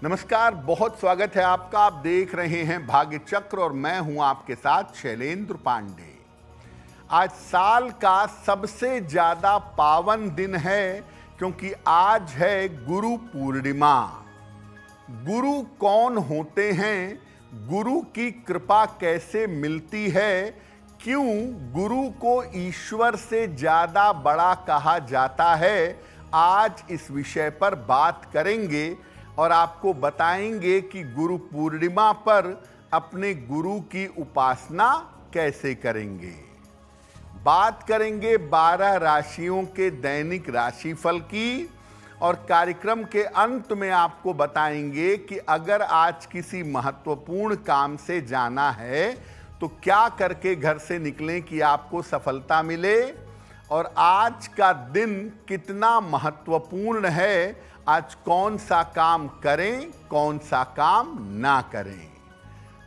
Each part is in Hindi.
नमस्कार, बहुत स्वागत है आपका। आप देख रहे हैं भाग्य चक्र और मैं हूं आपके साथ शैलेंद्र पांडे। आज साल का सबसे ज्यादा पावन दिन है क्योंकि आज है गुरु पूर्णिमा। गुरु कौन होते हैं, गुरु की कृपा कैसे मिलती है, क्यों गुरु को ईश्वर से ज्यादा बड़ा कहा जाता है, आज इस विषय पर बात करेंगे और आपको बताएंगे कि गुरु पूर्णिमा पर अपने गुरु की उपासना कैसे करेंगे। बात करेंगे 12 राशियों के दैनिक राशिफल की और कार्यक्रम के अंत में आपको बताएंगे कि अगर आज किसी महत्वपूर्ण काम से जाना है तो क्या करके घर से निकलें कि आपको सफलता मिले और आज का दिन कितना महत्वपूर्ण है, आज कौन सा काम करें, कौन सा काम ना करें।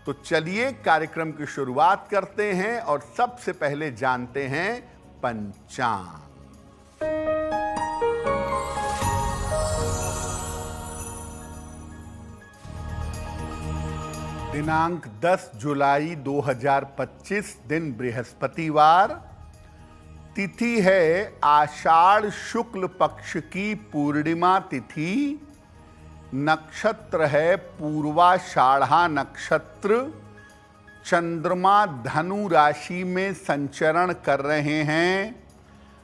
तो चलिए कार्यक्रम की शुरुआत करते हैं और सबसे पहले जानते हैं पंचांग। दिनांक 10 जुलाई 2025, दिन बृहस्पतिवार, तिथि है आषाढ़ शुक्ल पक्ष की पूर्णिमा तिथि, नक्षत्र है पूर्वाषाढ़ा नक्षत्र, चंद्रमा धनु राशि में संचरण कर रहे हैं।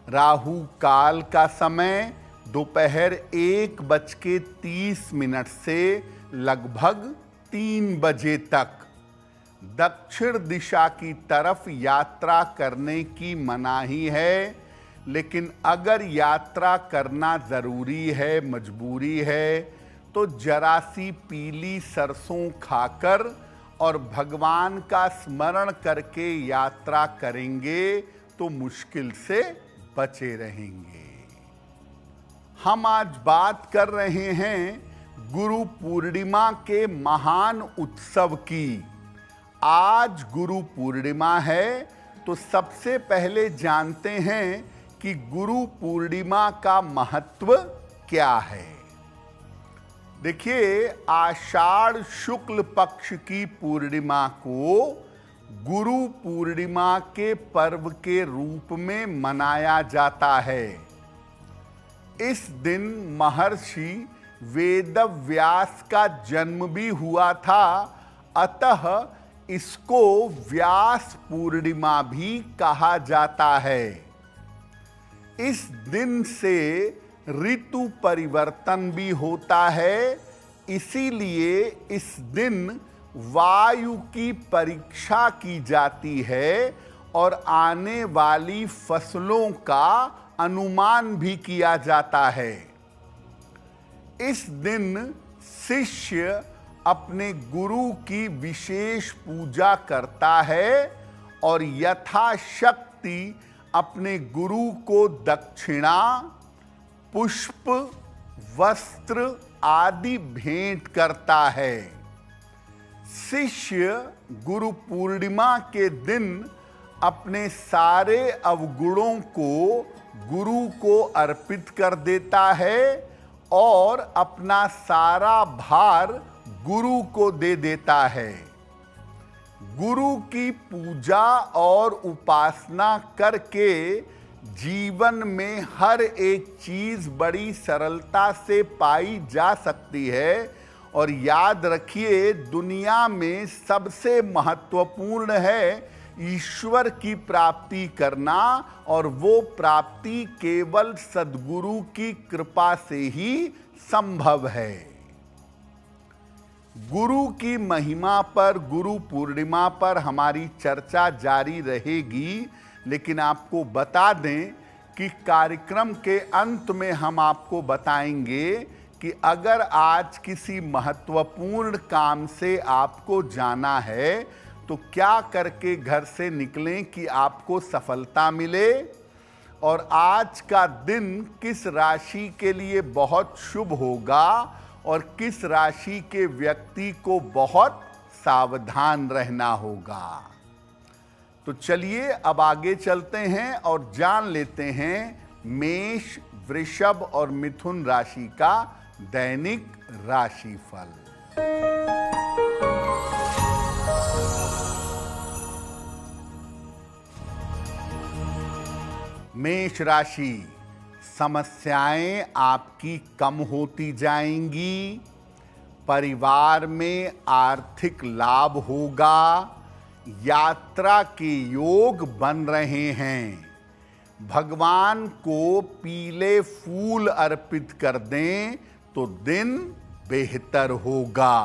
राहु काल का समय दोपहर 1:30 से लगभग 3 बजे तक। दक्षिण दिशा की तरफ यात्रा करने की मनाही है, लेकिन अगर यात्रा करना जरूरी है, मजबूरी है, तो जरा सी पीली सरसों खाकर और भगवान का स्मरण करके यात्रा करेंगे तो मुश्किल से बचे रहेंगे। हम आज बात कर रहे हैं गुरु पूर्णिमा के महान उत्सव की। आज गुरु पूर्णिमा है तो सबसे पहले जानते हैं कि गुरु पूर्णिमा का महत्व क्या है। देखिए, आषाढ़ शुक्ल पक्ष की पूर्णिमा को गुरु पूर्णिमा के पर्व के रूप में मनाया जाता है। इस दिन महर्षि वेदव्यास का जन्म भी हुआ था, अतः इसको व्यास पूर्णिमा भी कहा जाता है। इस दिन से ऋतु परिवर्तन भी होता है, इसीलिए इस दिन वायु की परीक्षा की जाती है और आने वाली फसलों का अनुमान भी किया जाता है। इस दिन शिष्य अपने गुरु की विशेष पूजा करता है और यथाशक्ति अपने गुरु को दक्षिणा, पुष्प, वस्त्र आदि भेंट करता है। शिष्य गुरु पूर्णिमा के दिन अपने सारे अवगुणों को गुरु को अर्पित कर देता है और अपना सारा भार गुरु को दे देता है। गुरु की पूजा और उपासना करके जीवन में हर एक चीज बड़ी सरलता से पाई जा सकती है और याद रखिए, दुनिया में सबसे महत्वपूर्ण है ईश्वर की प्राप्ति करना और वो प्राप्ति केवल सद्गुरु की कृपा से ही संभव है। गुरु की महिमा पर, गुरु पूर्णिमा पर हमारी चर्चा जारी रहेगी, लेकिन आपको बता दें कि कार्यक्रम के अंत में हम आपको बताएंगे कि अगर आज किसी महत्वपूर्ण काम से आपको जाना है तो क्या करके घर से निकलें कि आपको सफलता मिले और आज का दिन किस राशि के लिए बहुत शुभ होगा और किस राशि के व्यक्ति को बहुत सावधान रहना होगा। तो चलिए अब आगे चलते हैं और जान लेते हैं मेष, वृषभ और मिथुन राशि का दैनिक राशिफल। मेष राशि, समस्याएं आपकी कम होती जाएंगी। परिवार में आर्थिक लाभ होगा। यात्रा के योग बन रहे हैं। भगवान को पीले फूल अर्पित कर दें तो दिन बेहतर होगा।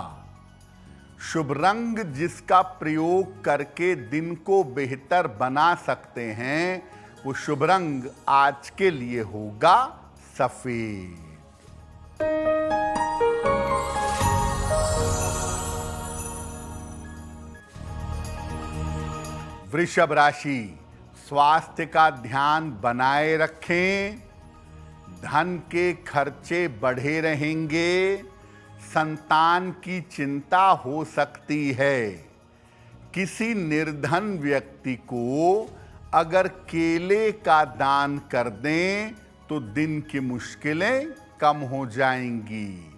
शुभ रंग जिसका प्रयोग करके दिन को बेहतर बना सकते हैं, वो शुभ रंग आज के लिए होगा सफेद। वृषभ राशि, स्वास्थ्य का ध्यान बनाए रखें। धन के खर्चे बढ़े रहेंगे। संतान की चिंता हो सकती है। किसी निर्धन व्यक्ति को अगर केले का दान कर दें तो दिन की मुश्किलें कम हो जाएंगी।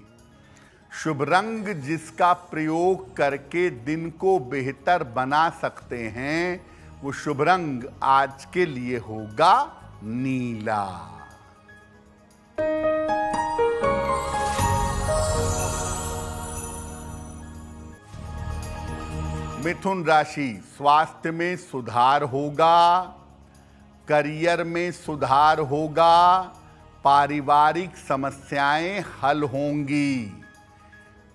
शुभ रंग जिसका प्रयोग करके दिन को बेहतर बना सकते हैं, वो शुभ रंग आज के लिए होगा नीला। मिथुन राशि, स्वास्थ्य में सुधार होगा। करियर में सुधार होगा। पारिवारिक समस्याएं हल होंगी।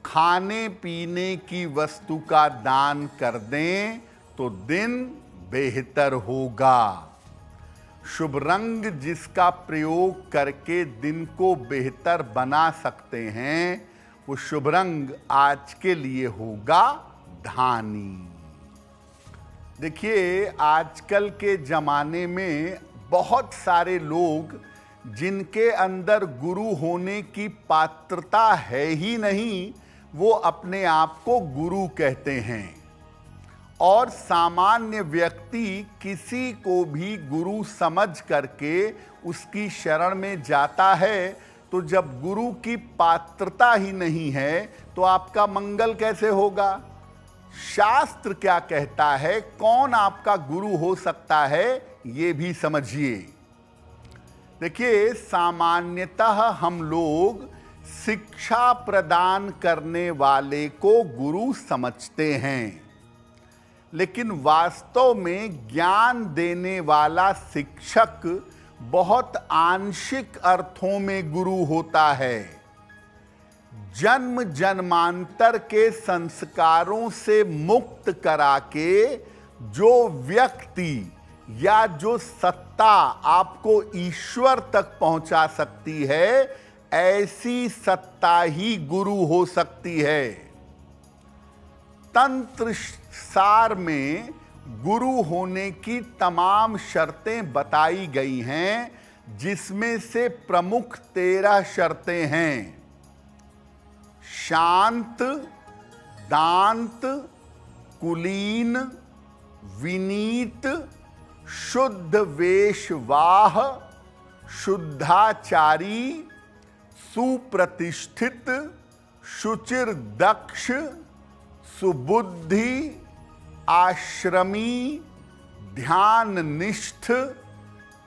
खाने पीने की वस्तु का दान कर दें तो दिन बेहतर होगा। शुभ रंग जिसका प्रयोग करके दिन को बेहतर बना सकते हैं, वो शुभ रंग आज के लिए होगा धानी। देखिए, आजकल के जमाने में बहुत सारे लोग जिनके अंदर गुरु होने की पात्रता है ही नहीं, वो अपने आप को गुरु कहते हैं। और सामान्य व्यक्ति किसी को भी गुरु समझ करके उसकी शरण में जाता है, तो जब गुरु की पात्रता ही नहीं है तो आपका मंगल कैसे होगा? शास्त्र क्या कहता है, कौन आपका गुरु हो सकता है, ये भी समझिए। देखिए, सामान्यतः हम लोग शिक्षा प्रदान करने वाले को गुरु समझते हैं, लेकिन वास्तव में ज्ञान देने वाला शिक्षक बहुत आंशिक अर्थों में गुरु होता है। जन्म जन्मांतर के संस्कारों से मुक्त करा के जो व्यक्ति या जो सत्ता आपको ईश्वर तक पहुंचा सकती है, ऐसी सत्ता ही गुरु हो सकती है। तंत्र सार में गुरु होने की तमाम शर्तें बताई गई हैं, जिसमें से प्रमुख 13 शर्तें हैं। शांत, दांत, कुलीन, विनीत, शुद्ध वेशवाह, शुद्धाचारी, सुप्रतिष्ठित, शुचिर दक्ष, सुबुद्धि, आश्रमी, ध्यान निष्ठ,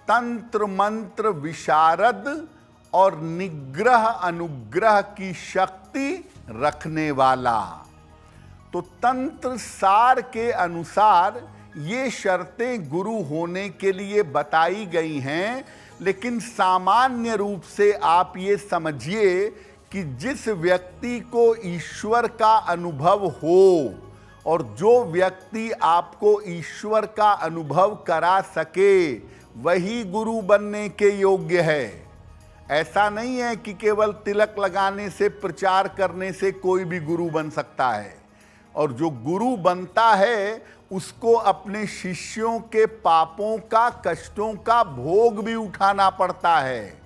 तंत्र मंत्र विशारद और निग्रह अनुग्रह की शक्ति रखने वाला। तो तंत्र सार के अनुसार ये शर्तें गुरु होने के लिए बताई गई हैं, लेकिन सामान्य रूप से आप ये समझिए कि जिस व्यक्ति को ईश्वर का अनुभव हो और जो व्यक्ति आपको ईश्वर का अनुभव करा सके, वही गुरु बनने के योग्य है। ऐसा नहीं है कि केवल तिलक लगाने से, प्रचार करने से कोई भी गुरु बन सकता है। और जो गुरु बनता है उसको अपने शिष्यों के पापों का, कष्टों का भोग भी उठाना पड़ता है।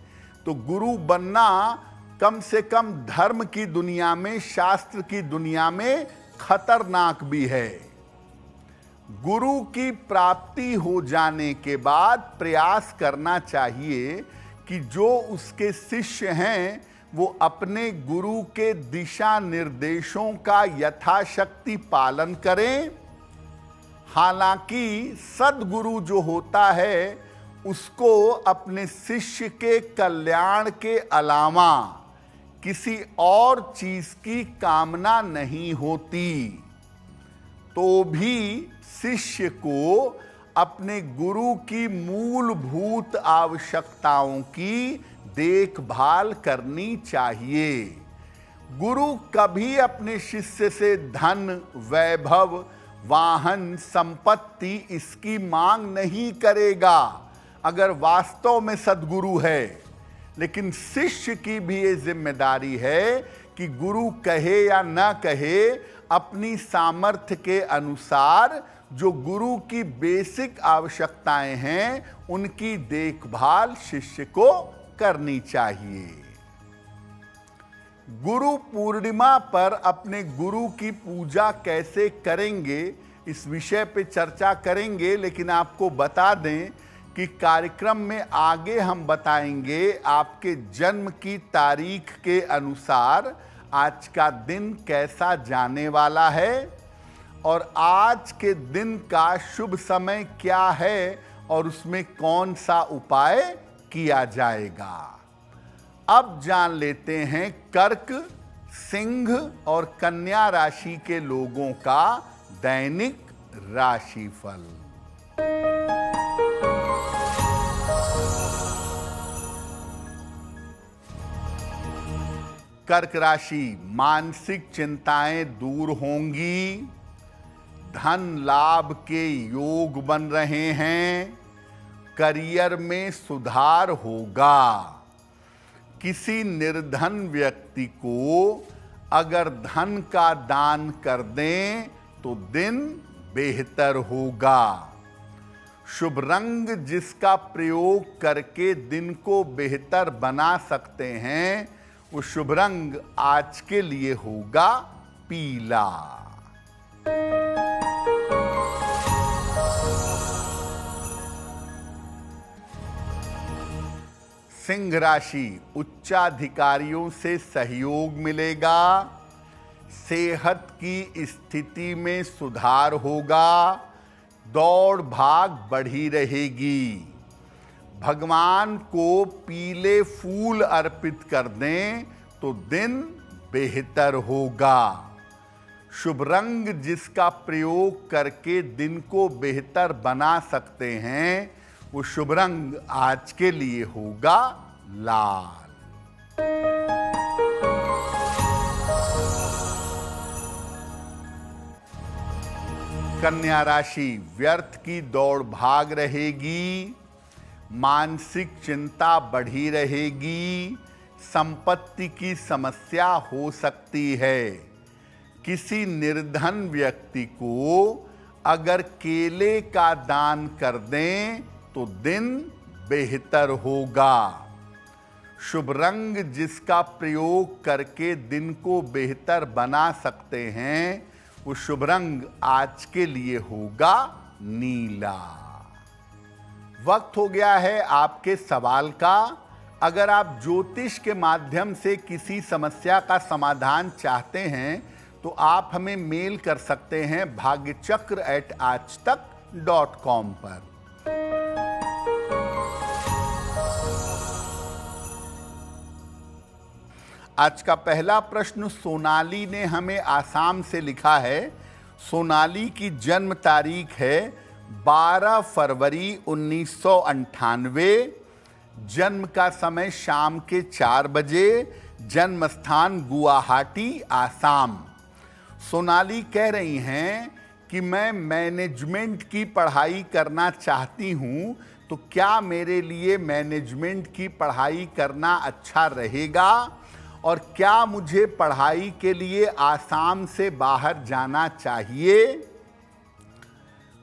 तो गुरु बनना कम से कम धर्म की दुनिया में, शास्त्र की दुनिया में खतरनाक भी है। गुरु की प्राप्ति हो जाने के बाद प्रयास करना चाहिए कि जो उसके शिष्य हैं वो अपने गुरु के दिशा निर्देशों का यथाशक्ति पालन करें। हालांकि सद्गुरु जो होता है उसको अपने शिष्य के कल्याण के अलावा किसी और चीज की कामना नहीं होती, तो भी शिष्य को अपने गुरु की मूलभूत आवश्यकताओं की देखभाल करनी चाहिए। गुरु कभी अपने शिष्य से धन, वैभव, वाहन, संपत्ति इसकी मांग नहीं करेगा अगर वास्तव में सद्गुरु है। लेकिन शिष्य की भी ये जिम्मेदारी है कि गुरु कहे या न कहे, अपनी सामर्थ्य के अनुसार जो गुरु की बेसिक आवश्यकताएं हैं उनकी देखभाल शिष्य को करनी चाहिए। गुरु पूर्णिमा पर अपने गुरु की पूजा कैसे करेंगे इस विषय पे चर्चा करेंगे, लेकिन आपको बता दें कि कार्यक्रम में आगे हम बताएंगे आपके जन्म की तारीख के अनुसार आज का दिन कैसा जाने वाला है और आज के दिन का शुभ समय क्या है और उसमें कौन सा उपाय किया जाएगा। अब जान लेते हैं कर्क, सिंह और कन्या राशि के लोगों का दैनिक राशिफल। कर्क राशि, मानसिक चिंताएं दूर होंगी, धन लाभ के योग बन रहे हैं, करियर में सुधार होगा। किसी निर्धन व्यक्ति को अगर धन का दान कर दें तो दिन बेहतर होगा। शुभ रंग जिसका प्रयोग करके दिन को बेहतर बना सकते हैं वो शुभ रंग आज के लिए होगा पीला। सिंह राशि, उच्चाधिकारियों से सहयोग मिलेगा, सेहत की स्थिति में सुधार होगा, दौड़ भाग बढ़ी रहेगी। भगवान को पीले फूल अर्पित कर दें तो दिन बेहतर होगा। शुभ रंग जिसका प्रयोग करके दिन को बेहतर बना सकते हैं वो शुभ रंग आज के लिए होगा लाल। कन्या राशि, व्यर्थ की दौड़ भाग रहेगी, मानसिक चिंता बढ़ी रहेगी, संपत्ति की समस्या हो सकती है। किसी निर्धन व्यक्ति को अगर केले का दान कर दें तो दिन बेहतर होगा। शुभ रंग जिसका प्रयोग करके दिन को बेहतर बना सकते हैं वो शुभ रंग आज के लिए होगा नीला। वक्त हो गया है आपके सवाल का। अगर आप ज्योतिष के माध्यम से किसी समस्या का समाधान चाहते हैं तो आप हमें मेल कर सकते हैं bhagyachakra@aajtak.com पर। आज का पहला प्रश्न सोनाली ने हमें आसाम से लिखा है। सोनाली की जन्म तारीख है 12 फरवरी 1998, जन्म का समय शाम के 4 बजे, जन्म स्थान गुवाहाटी, आसाम। सोनाली कह रही हैं कि मैं मैनेजमेंट की पढ़ाई करना चाहती हूं, तो क्या मेरे लिए मैनेजमेंट की पढ़ाई करना अच्छा रहेगा और क्या मुझे पढ़ाई के लिए आसाम से बाहर जाना चाहिए?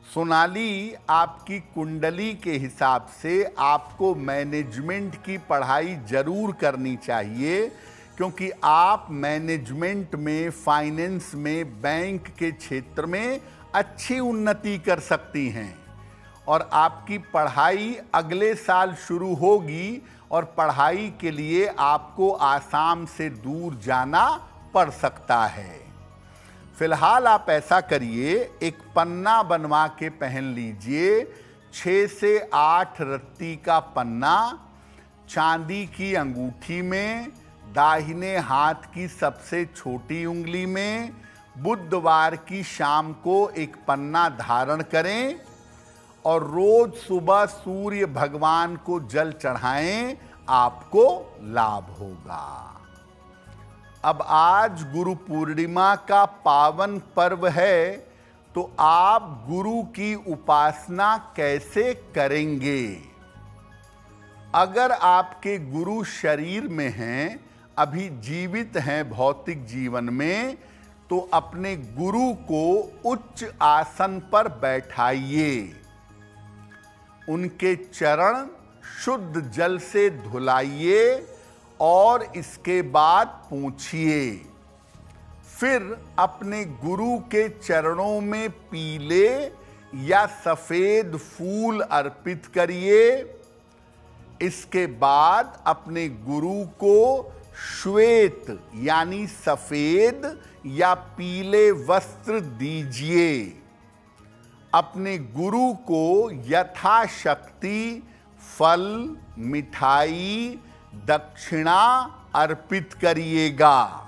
सोनाली, आपकी कुंडली के हिसाब से आपको मैनेजमेंट की पढ़ाई जरूर करनी चाहिए, क्योंकि आप मैनेजमेंट में, फाइनेंस में, बैंक के क्षेत्र में अच्छी उन्नति कर सकती हैं और आपकी पढ़ाई अगले साल शुरू होगी और पढ़ाई के लिए आपको आसाम से दूर जाना पड़ सकता है। फिलहाल आप ऐसा करिए, एक पन्ना बनवा के पहन लीजिए, 6 से 8 रत्ती का पन्ना, चांदी की अंगूठी में, दाहिने हाथ की सबसे छोटी उंगली में। बुधवार की शाम को एक पन्ना धारण करें और रोज सुबह सूर्य भगवान को जल चढ़ाएं, आपको लाभ होगा। अब आज गुरु पूर्णिमा का पावन पर्व है, तो आप गुरु की उपासना कैसे करेंगे? अगर आपके गुरु शरीर में हैं, अभी जीवित हैं भौतिक जीवन में, तो अपने गुरु को उच्च आसन पर बैठाइए। उनके चरण शुद्ध जल से धुलाइए और इसके बाद पोंछिए। फिर अपने गुरु के चरणों में पीले या सफेद फूल अर्पित करिए। इसके बाद अपने गुरु को श्वेत यानी सफेद या पीले वस्त्र दीजिए। अपने गुरु को यथाशक्ति फल, मिठाई, दक्षिणा अर्पित करिएगा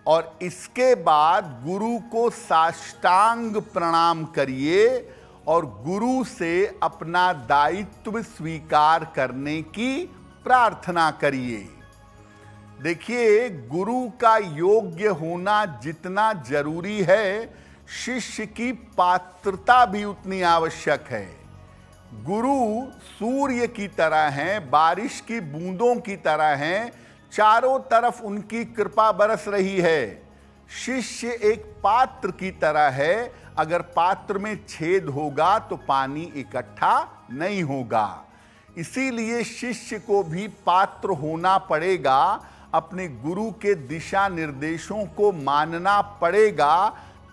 और इसके बाद गुरु को साष्टांग प्रणाम करिए और गुरु से अपना दायित्व स्वीकार करने की प्रार्थना करिए। देखिए, गुरु का योग्य होना जितना जरूरी है, शिष्य की पात्रता भी उतनी आवश्यक है। गुरु सूर्य की तरह हैं, बारिश की बूंदों की तरह हैं, चारों तरफ उनकी कृपा बरस रही है। शिष्य एक पात्र की तरह है, अगर पात्र में छेद होगा तो पानी इकट्ठा नहीं होगा। इसीलिए शिष्य को भी पात्र होना पड़ेगा, अपने गुरु के दिशा निर्देशों को मानना पड़ेगा,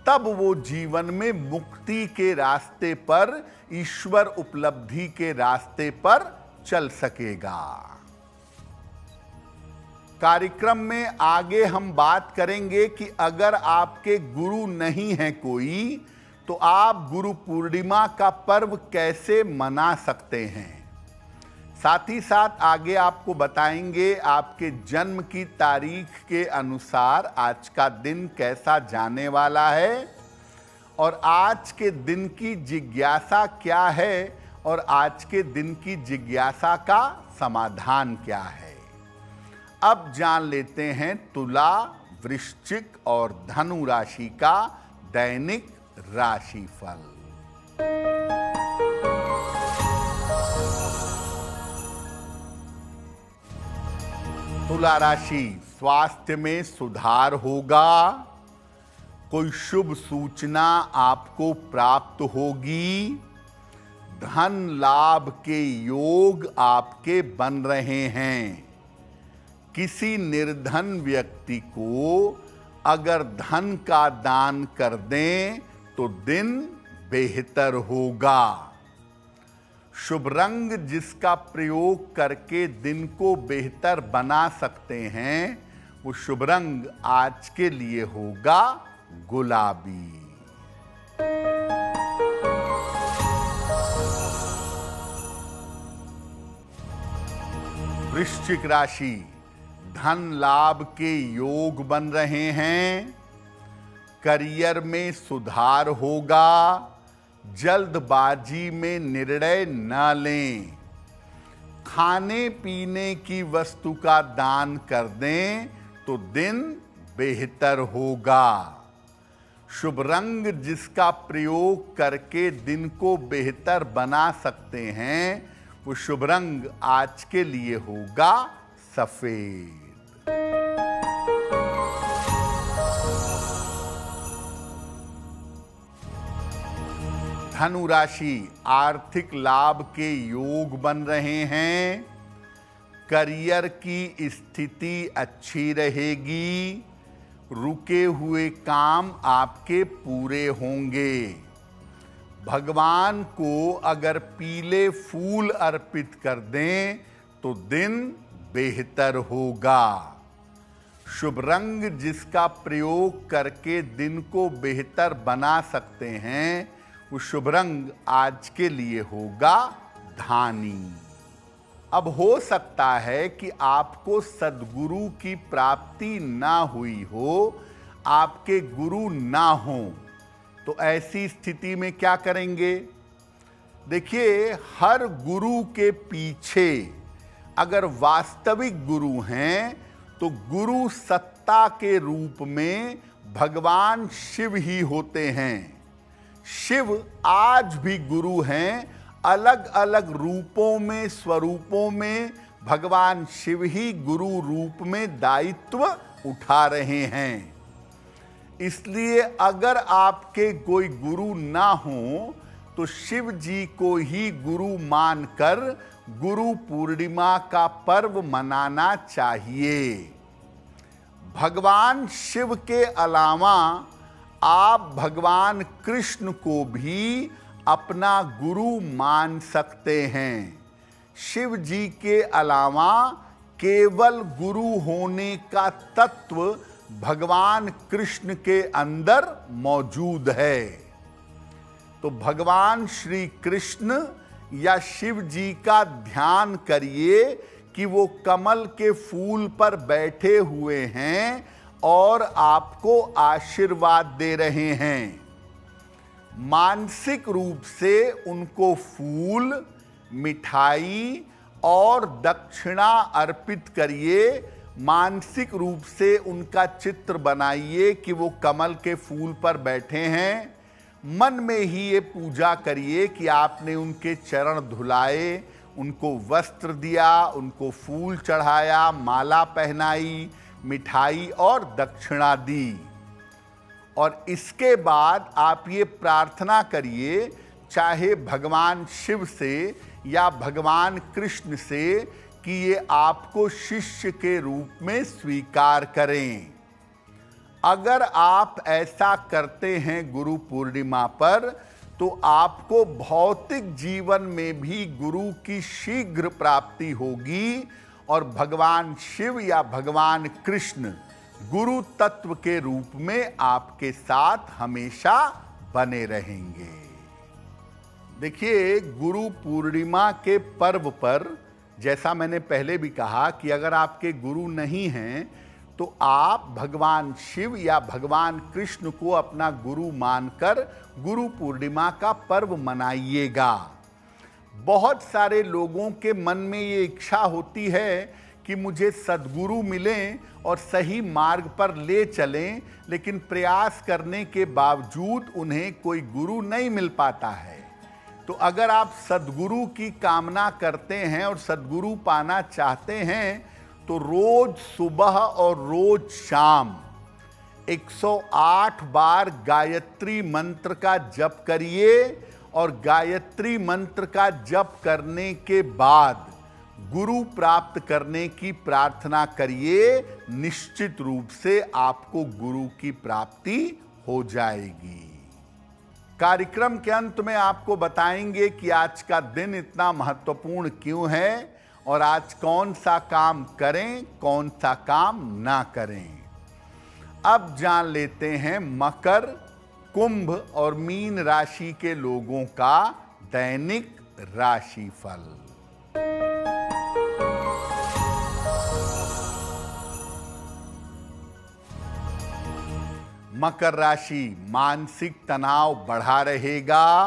तब वो जीवन में मुक्ति के रास्ते पर, ईश्वर उपलब्धि के रास्ते पर चल सकेगा। कार्यक्रम में आगे हम बात करेंगे कि अगर आपके गुरु नहीं है कोई, तो आप गुरु पूर्णिमा का पर्व कैसे मना सकते हैं। साथ ही साथ आगे आपको बताएंगे आपके जन्म की तारीख के अनुसार आज का दिन कैसा जाने वाला है और आज के दिन की जिज्ञासा क्या है और आज के दिन की जिज्ञासा का समाधान क्या है। अब जान लेते हैं तुला, वृश्चिक और धनु राशि का दैनिक राशिफल। तुला राशि, स्वास्थ्य में सुधार होगा, कोई शुभ सूचना आपको प्राप्त होगी, धन लाभ के योग आपके बन रहे हैं। किसी निर्धन व्यक्ति को अगर धन का दान कर दें तो दिन बेहतर होगा। शुभ रंग जिसका प्रयोग करके दिन को बेहतर बना सकते हैं, वो शुभ रंग आज के लिए होगा गुलाबी। वृश्चिक राशि, धन लाभ के योग बन रहे हैं, करियर में सुधार होगा, जल्दबाजी में निर्णय न लें, खाने पीने की वस्तु का दान कर दें तो दिन बेहतर होगा। शुभ रंग जिसका प्रयोग करके दिन को बेहतर बना सकते हैं, वो शुभ रंग आज के लिए होगा सफेद। धनु राशि, आर्थिक लाभ के योग बन रहे हैं, करियर की स्थिति अच्छी रहेगी, रुके हुए काम आपके पूरे होंगे, भगवान को अगर पीले फूल अर्पित कर दें तो दिन बेहतर होगा। शुभ रंग जिसका प्रयोग करके दिन को बेहतर बना सकते हैं, वो शुभ रंग आज के लिए होगा धानी। अब हो सकता है कि आपको सद्गुरु की प्राप्ति ना हुई हो, आपके गुरु ना हो, तो ऐसी स्थिति में क्या करेंगे? देखिए, हर गुरु के पीछे अगर वास्तविक गुरु हैं तो गुरु सत्ता के रूप में भगवान शिव ही होते हैं। शिव आज भी गुरु हैं, अलग अलग रूपों में, स्वरूपों में भगवान शिव ही गुरु रूप में दायित्व उठा रहे हैं। इसलिए अगर आपके कोई गुरु ना हो तो शिव जी को ही गुरु मानकर गुरु पूर्णिमा का पर्व मनाना चाहिए। भगवान शिव के अलावा आप भगवान कृष्ण को भी अपना गुरु मान सकते हैं। शिव जी के अलावा केवल गुरु होने का तत्व भगवान कृष्ण के अंदर मौजूद है। तो भगवान श्री कृष्ण या शिव जी का ध्यान करिए कि वो कमल के फूल पर बैठे हुए हैं और आपको आशीर्वाद दे रहे हैं। मानसिक रूप से उनको फूल, मिठाई और दक्षिणा अर्पित करिए। मानसिक रूप से उनका चित्र बनाइए कि वो कमल के फूल पर बैठे हैं। मन में ही ये पूजा करिए कि आपने उनके चरण धुलाए, उनको वस्त्र दिया, उनको फूल चढ़ाया, माला पहनाई, मिठाई और दक्षिणा दी। और इसके बाद आप ये प्रार्थना करिए, चाहे भगवान शिव से या भगवान कृष्ण से, कि ये आपको शिष्य के रूप में स्वीकार करें। अगर आप ऐसा करते हैं गुरु पूर्णिमा पर, तो आपको भौतिक जीवन में भी गुरु की शीघ्र प्राप्ति होगी और भगवान शिव या भगवान कृष्ण गुरु तत्व के रूप में आपके साथ हमेशा बने रहेंगे। देखिए, गुरु पूर्णिमा के पर्व पर जैसा मैंने पहले भी कहा कि अगर आपके गुरु नहीं हैं तो आप भगवान शिव या भगवान कृष्ण को अपना गुरु मानकर गुरु पूर्णिमा का पर्व मनाइएगा। बहुत सारे लोगों के मन में ये इच्छा होती है कि मुझे सद्गुरु मिलें और सही मार्ग पर ले चलें, लेकिन प्रयास करने के बावजूद उन्हें कोई गुरु नहीं मिल पाता है। तो अगर आप सद्गुरु की कामना करते हैं और सद्गुरु पाना चाहते हैं तो रोज सुबह और रोज शाम 108 बार गायत्री मंत्र का जप करिए और गायत्री मंत्र का जप करने के बाद गुरु प्राप्त करने की प्रार्थना करिए। निश्चित रूप से आपको गुरु की प्राप्ति हो जाएगी। कार्यक्रम के अंत में आपको बताएंगे कि आज का दिन इतना महत्वपूर्ण क्यों है और आज कौन सा काम करें, कौन सा काम ना करें। अब जान लेते हैं मकर, कुंभ और मीन राशि के लोगों का दैनिक राशिफल। मकर राशि, मानसिक तनाव बढ़ा रहेगा।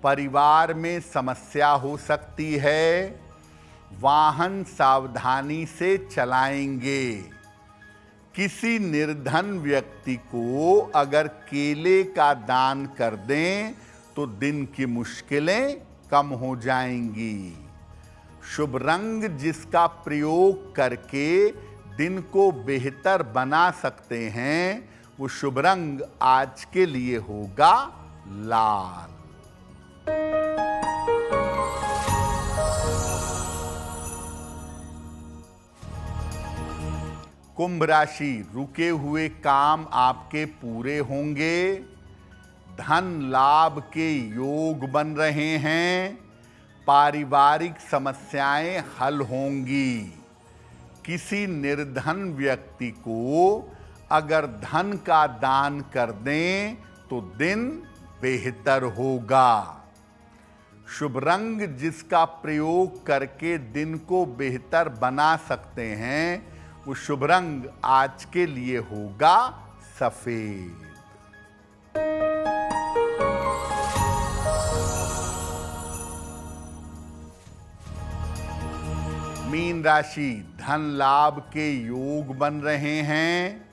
परिवार में समस्या हो सकती है। वाहन सावधानी से चलाएंगे। किसी निर्धन व्यक्ति को अगर केले का दान कर दें तो दिन की मुश्किलें कम हो जाएंगी। शुभ रंग जिसका प्रयोग करके दिन को बेहतर बना सकते हैं, वो शुभ रंग आज के लिए होगा लाल। कुंभ राशि, रुके हुए काम आपके पूरे होंगे। धन लाभ के योग बन रहे हैं। पारिवारिक समस्याएं हल होंगी। किसी निर्धन व्यक्ति को अगर धन का दान कर दें तो दिन बेहतर होगा। शुभ रंग जिसका प्रयोग करके दिन को बेहतर बना सकते हैं, वो शुभ रंग आज के लिए होगा सफेद। मीन राशि, धन लाभ के योग बन रहे हैं।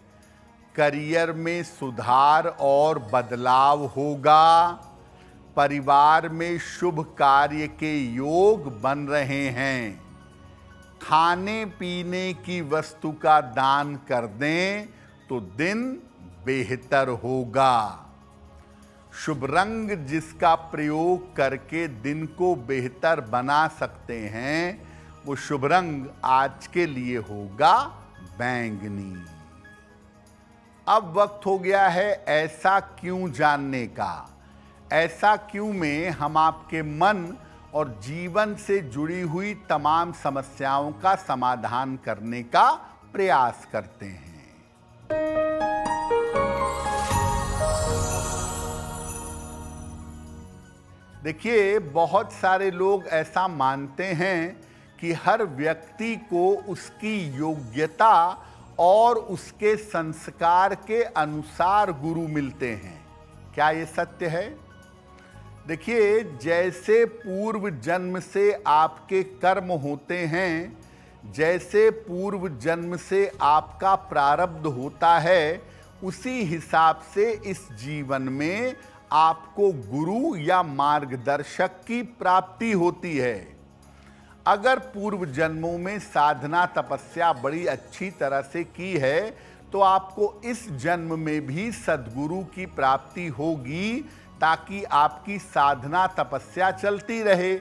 करियर में सुधार और बदलाव होगा। परिवार में शुभ कार्य के योग बन रहे हैं। खाने पीने की वस्तु का दान कर दें तो दिन बेहतर होगा। शुभ रंग जिसका प्रयोग करके दिन को बेहतर बना सकते हैं, वो शुभ रंग आज के लिए होगा बैंगनी। अब वक्त हो गया है ऐसा क्यों जानने का। ऐसा क्यों में हम आपके मन और जीवन से जुड़ी हुई तमाम समस्याओं का समाधान करने का प्रयास करते हैं। देखिए, बहुत सारे लोग ऐसा मानते हैं कि हर व्यक्ति को उसकी योग्यता और उसके संस्कार के अनुसार गुरु मिलते हैं। क्या ये सत्य है? देखिए, जैसे पूर्व जन्म से आपके कर्म होते हैं, जैसे पूर्व जन्म से आपका प्रारब्ध होता है, उसी हिसाब से इस जीवन में आपको गुरु या मार्गदर्शक की प्राप्ति होती है। अगर पूर्व जन्मों में साधना तपस्या बड़ी अच्छी तरह से की है, तो आपको इस जन्म में भी सद्गुरु की प्राप्ति होगी, ताकि आपकी साधना तपस्या चलती रहे।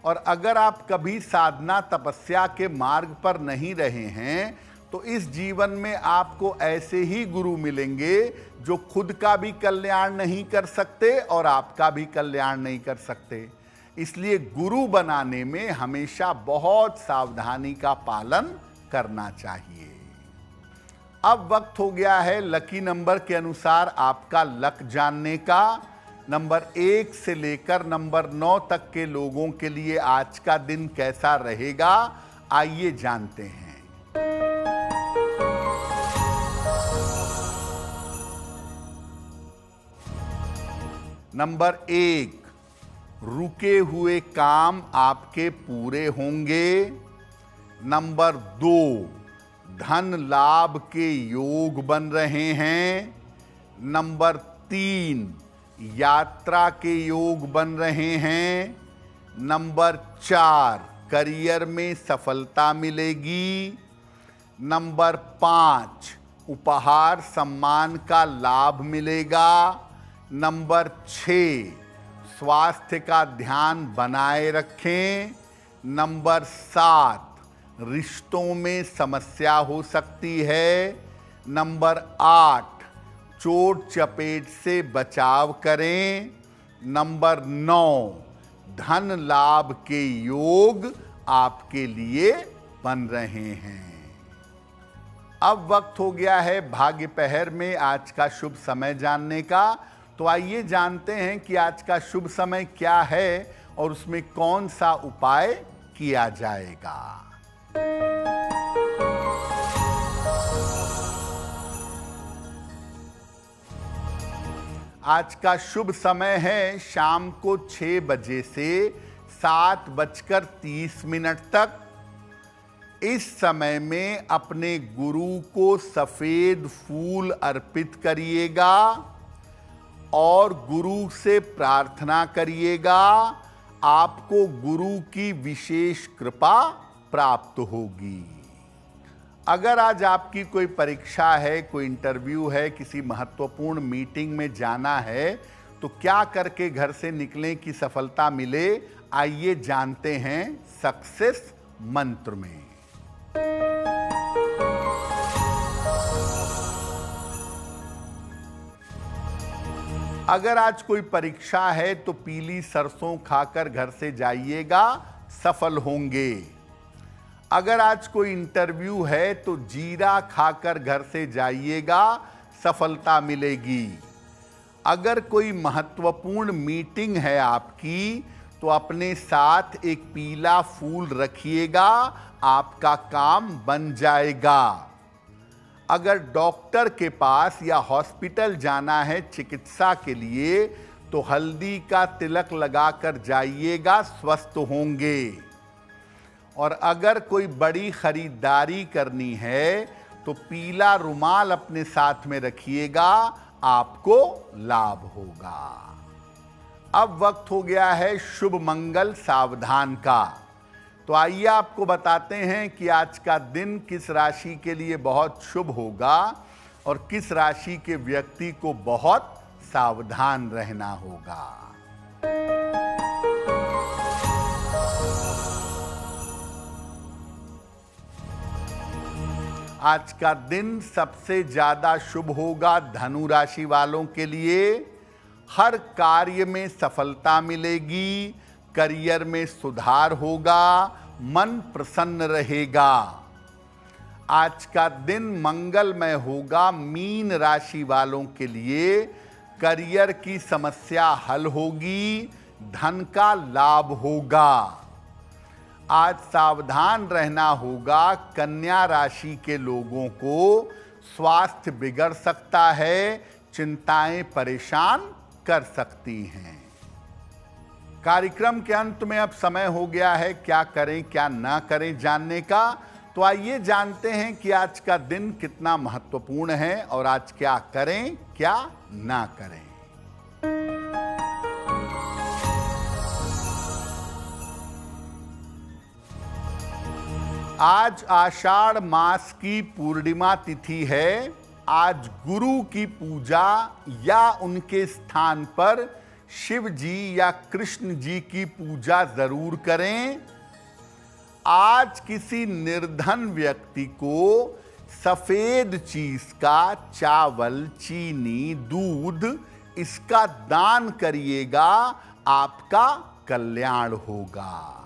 और अगर आप कभी साधना तपस्या के मार्ग पर नहीं रहे हैं, तो इस जीवन में आपको ऐसे ही गुरु मिलेंगे जो खुद का भी कल्याण नहीं कर सकते और आपका भी कल्याण नहीं कर सकते। इसलिए गुरु बनाने में हमेशा बहुत सावधानी का पालन करना चाहिए। अब वक्त हो गया है लकी नंबर के अनुसार आपका लक जानने का। नंबर 1 से लेकर नंबर 9 तक के लोगों के लिए आज का दिन कैसा रहेगा, आइए जानते हैं। नंबर 1, रुके हुए काम आपके पूरे होंगे। नंबर 2, धन लाभ के योग बन रहे हैं। नंबर 3, यात्रा के योग बन रहे हैं। नंबर 4, करियर में सफलता मिलेगी। नंबर 5, उपहार सम्मान का लाभ मिलेगा। नंबर 6, स्वास्थ्य का ध्यान बनाए रखें। नंबर 7, रिश्तों में समस्या हो सकती है। नंबर 8, चोट चपेट से बचाव करें। नंबर 9, धन लाभ के योग आपके लिए बन रहे हैं। अब वक्त हो गया है भाग्य पहर में आज का शुभ समय जानने का। तो आइए जानते हैं कि आज का शुभ समय क्या है और उसमें कौन सा उपाय किया जाएगा। आज का शुभ समय है शाम को 6 बजे से 7:30 तक। इस समय में अपने गुरु को सफेद फूल अर्पित करिएगा और गुरु से प्रार्थना करिएगा, आपको गुरु की विशेष कृपा प्राप्त होगी। अगर आज आपकी कोई परीक्षा है, कोई इंटरव्यू है, किसी महत्वपूर्ण मीटिंग में जाना है, तो क्या करके घर से निकलें कि सफलता मिले, आइए जानते हैं सक्सेस मंत्र में। अगर आज कोई परीक्षा है तो पीली सरसों खाकर घर से जाइएगा, सफल होंगे। अगर आज कोई इंटरव्यू है तो जीरा खाकर घर से जाइएगा, सफलता मिलेगी। अगर कोई महत्वपूर्ण मीटिंग है आपकी तो अपने साथ एक पीला फूल रखिएगा, आपका काम बन जाएगा। अगर डॉक्टर के पास या हॉस्पिटल जाना है चिकित्सा के लिए तो हल्दी का तिलक लगाकर जाइएगा, स्वस्थ होंगे। और अगर कोई बड़ी खरीदारी करनी है तो पीला रुमाल अपने साथ में रखिएगा, आपको लाभ होगा। अब वक्त हो गया है शुभ मंगल सावधान का। तो आइए आपको बताते हैं कि आज का दिन किस राशि के लिए बहुत शुभ होगा और किस राशि के व्यक्ति को बहुत सावधान रहना होगा। आज का दिन सबसे ज्यादा शुभ होगा धनु राशि वालों के लिए। हर कार्य में सफलता मिलेगी, करियर में सुधार होगा, मन प्रसन्न रहेगा। आज का दिन मंगलमय होगा मीन राशि वालों के लिए। करियर की समस्या हल होगी, धन का लाभ होगा। आज सावधान रहना होगा, कन्या राशि के लोगों को स्वास्थ्य बिगड़ सकता है, चिंताएं परेशान कर सकती हैं। कार्यक्रम के अंत में अब समय हो गया है क्या करें क्या ना करें जानने का। तो आइए जानते हैं कि आज का दिन कितना महत्वपूर्ण है और आज क्या करें क्या ना करें। आज आषाढ़ मास की पूर्णिमा तिथि है। आज गुरु की पूजा या उनके स्थान पर शिव जी या कृष्ण जी की पूजा जरूर करें। आज किसी निर्धन व्यक्ति को सफेद चीज का चावल, चीनी, दूध इसका दान करिएगा, आपका कल्याण होगा।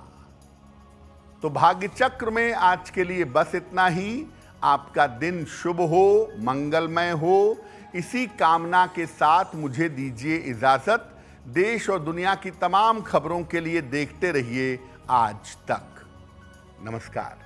तो भाग्य चक्र में आज के लिए बस इतना ही। आपका दिन शुभ हो, मंगलमय हो, इसी कामना के साथ मुझे दीजिए इजाजत। देश और दुनिया की तमाम खबरों के लिए देखते रहिए आज तक। नमस्कार।